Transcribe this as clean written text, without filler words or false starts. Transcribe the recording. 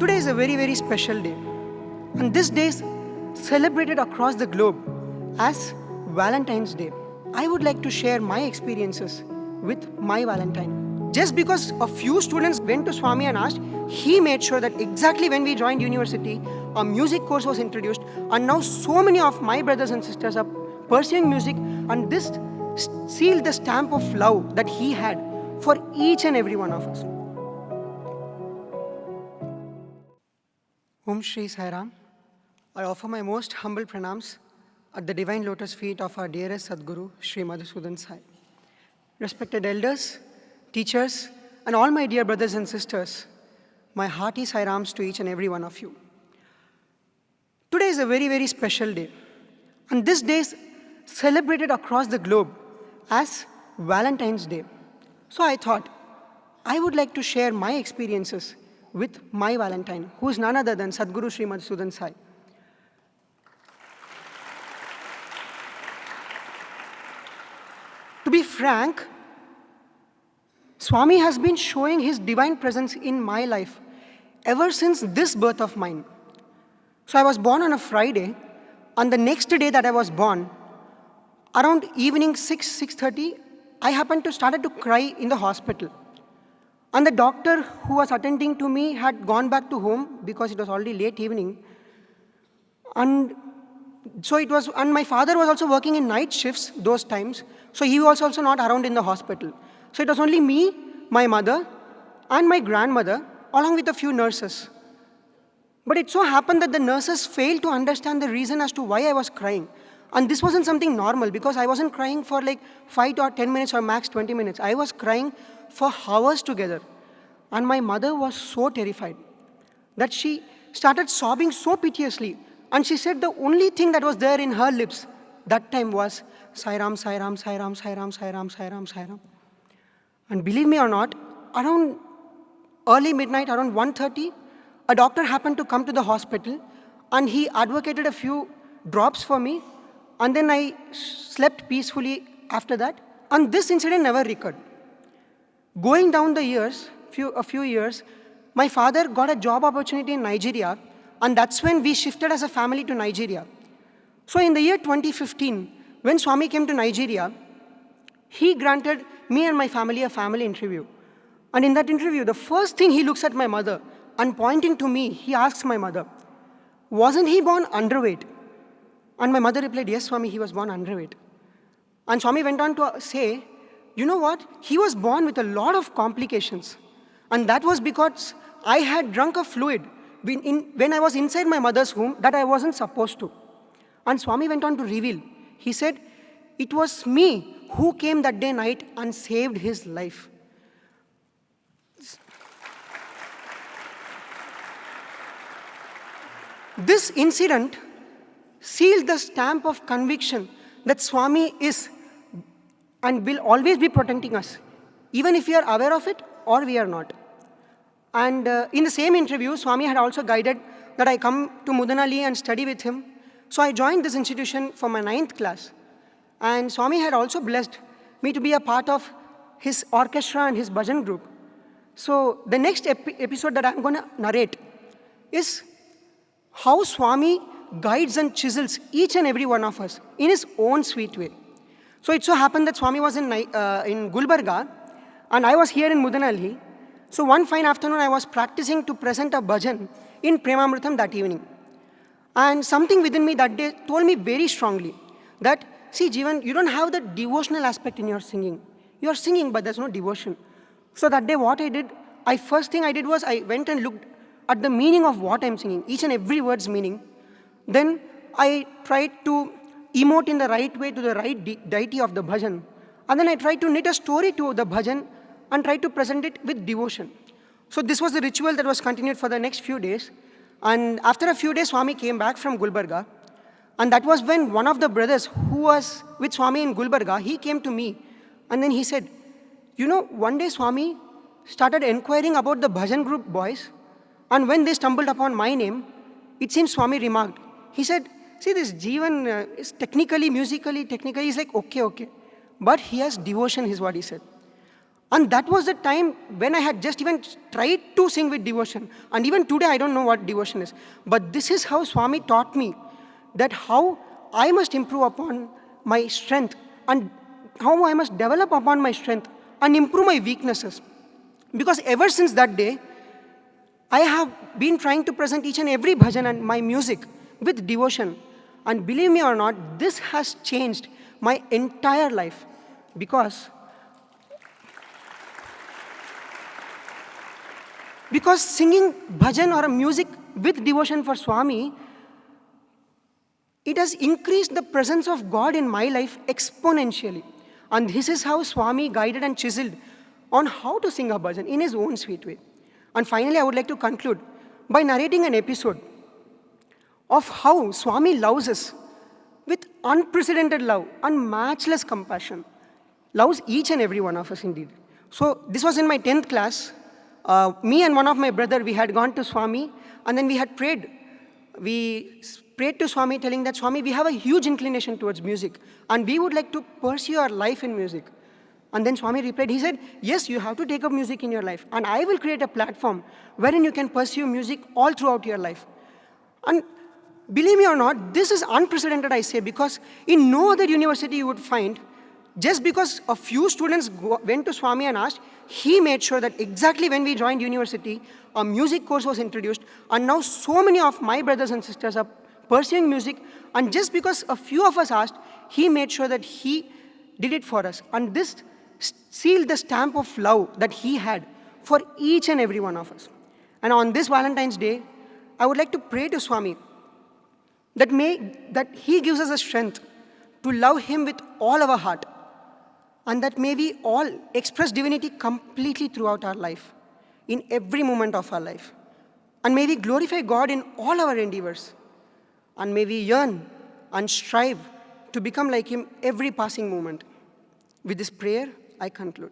Today is a very, very special day. And this day is celebrated across the globe as Valentine's Day. I would like to share my experiences with my Valentine. Just because a few students went to Swami and asked, he made sure that exactly when we joined university, a music course was introduced, and now so many of my brothers and sisters are pursuing music, and this sealed the stamp of love that he had for each and every one of us. Om Shri Sai Ram. I offer my most humble pranams at the divine lotus feet of our dearest Sadguru, Sri Madhusudan Sai. Respected elders, teachers, and all my dear brothers and sisters, my hearty Sai Rams to each and every one of you. Today is a very, very special day. And this day is celebrated across the globe as Valentine's Day. So I thought, I would like to share my experiences with my Valentine, who is none other than Sadguru Sri Madhusudan Sai. To be frank, Swami has been showing his divine presence in my life ever since this birth of mine. So I was born on a Friday, and the next day that I was born, around evening 6:30, I happened to started to cry in the hospital. And the doctor who was attending to me had gone back to home because it was already late evening. And so it was, and my father was also working in night shifts those times, so he was also not around in the hospital. So it was only me, my mother, and my grandmother, along with a few nurses. But it so happened that the nurses failed to understand the reason as to why I was crying. And this wasn't something normal, because I wasn't crying for like 5 or 10 minutes or max 20 minutes. I was crying for hours together. And my mother was so terrified that she started sobbing so piteously. And she said the only thing that was there in her lips that time was Sai Ram, Sai Ram, Sai Ram, Sai Ram, Sai Ram, Sai Ram, Sai Ram. And believe me or not, around early midnight, around 1:30, a doctor happened to come to the hospital, and he advocated a few drops for me, and then I slept peacefully after that, and this incident never recurred. Going down the years, a few years, my father got a job opportunity in Nigeria, and that's when we shifted as a family to Nigeria. So in the year 2015, when Swami came to Nigeria, he granted me and my family a family interview. And in that interview, the first thing he looks at my mother, and pointing to me, he asks my mother, "Wasn't he born underweight?" And my mother replied, "Yes, Swami, he was born underweight." And Swami went on to say, "You know what? He was born with a lot of complications. And that was because I had drunk a fluid when I was inside my mother's womb that I wasn't supposed to." And Swami went on to reveal, he said, "It was me who came that day night and saved his life." This incident sealed the stamp of conviction that Swami is and will always be protecting us, even if we are aware of it or we are not. And in the same interview, Swami had also guided that I come to Mudanali and study with him. So I joined this institution for my 9th class. And Swami had also blessed me to be a part of his orchestra and his bhajan group. So the next episode that I'm going to narrate is how Swami guides and chisels each and every one of us in his own sweet way. So it so happened that Swami was in Gulbarga, and I was here in Mudanali. So one fine afternoon, I was practicing to present a bhajan in Premamrutham that evening. And something within me that day told me very strongly that, see, Jeevan, you don't have the devotional aspect in your singing. You are singing, but there's no devotion. So that day, what I did, first thing I did was I went and looked at the meaning of what I'm singing, each and every word's meaning. Then I tried to emote in the right way to the right deity of the bhajan. And then I tried to knit a story to the bhajan and tried to present it with devotion. So this was the ritual that was continued for the next few days. And after a few days, Swami came back from Gulbarga. And that was when one of the brothers who was with Swami in Gulbarga, he came to me. And then he said, "You know, one day Swami started inquiring about the bhajan group boys. And when they stumbled upon my name, it seems Swami remarked, he said, see, this Jeevan is technically, he's like, okay. But he has devotion, is what he said. And that was the time when I had just even tried to sing with devotion. And even today, I don't know what devotion is. But this is how Swami taught me that how I must improve upon my strength and how I must develop upon my strength and improve my weaknesses. Because ever since that day, I have been trying to present each and every bhajan and my music with devotion. And believe me or not, this has changed my entire life. Because singing bhajan or music with devotion for Swami, it has increased the presence of God in my life exponentially. And this is how Swami guided and chiseled on how to sing a bhajan in his own sweet way. And finally, I would like to conclude by narrating an episode of how Swami loves us with unprecedented love and matchless compassion. Loves each and every one of us indeed. So this was in my 10th class. Me and one of my brother, we had gone to Swami, and then we had prayed. We prayed to Swami telling that, Swami, we have a huge inclination towards music, and we would like to pursue our life in music. And then Swami replied, he said, yes, you have to take up music in your life, and I will create a platform wherein you can pursue music all throughout your life. And believe me or not, this is unprecedented, I say, because in no other university you would find, just because a few students went to Swami and asked, he made sure that exactly when we joined university, a music course was introduced, and now so many of my brothers and sisters are pursuing music, and just because a few of us asked, he made sure that he did it for us. And this sealed the stamp of love that he had for each and every one of us. And on this Valentine's Day, I would like to pray to Swami that he gives us the strength to love him with all our heart, and that may we all express divinity completely throughout our life, in every moment of our life. And may we glorify God in all our endeavors. And may we yearn and strive to become like him every passing moment. With this prayer, I conclude.